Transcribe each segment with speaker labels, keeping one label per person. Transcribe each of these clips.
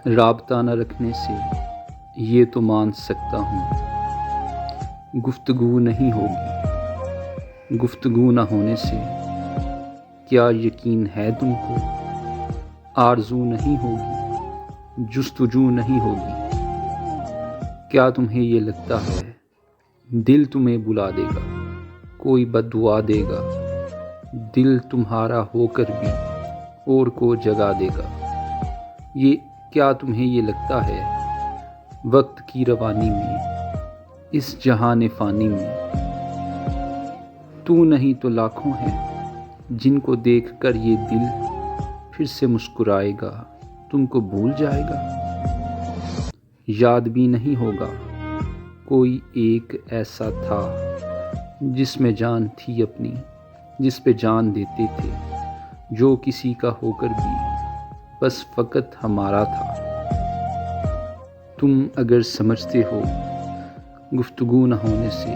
Speaker 1: رابطہ نہ رکھنے سے یہ تو مان سکتا ہوں، گفتگو نہیں ہوگی۔ گفتگو نہ ہونے سے کیا یقین ہے تم کو؟ آرزو نہیں ہوگی، جستجو نہیں ہوگی۔ کیا تمہیں یہ لگتا ہے دل تمہیں بلا دے گا، کوئی بد دعا دے گا؟ دل تمہارا ہو کر بھی اور کو جگا دے گا۔ کیا تمہیں یہ لگتا ہے وقت کی روانی میں، اس جہان فانی میں تو نہیں تو لاکھوں ہیں جن کو دیکھ کر یہ دل پھر سے مسکرائے گا، تم کو بھول جائے گا؟ یاد بھی نہیں ہوگا کوئی ایک ایسا تھا جس میں جان تھی اپنی، جس پہ جان دیتے تھے، جو کسی کا ہو کر بھی بس فقط ہمارا تھا۔ تم اگر سمجھتے ہو گفتگو نہ ہونے سے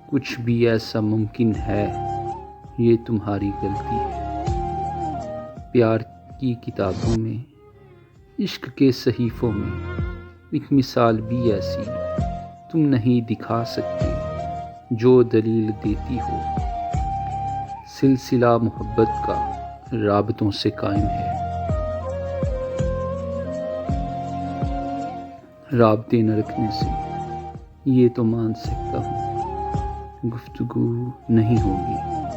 Speaker 1: کچھ بھی ایسا ممکن ہے، یہ تمہاری غلطی ہے۔ پیار کی کتابوں میں، عشق کے صحیفوں میں ایک مثال بھی ایسی تم نہیں دکھا سکتے جو دلیل دیتی ہو سلسلہ محبت کا رابطوں سے قائم ہے۔ رابطے نہ رکھنے سے یہ تو مان سکتا ہوں، گفتگو نہیں ہوگی۔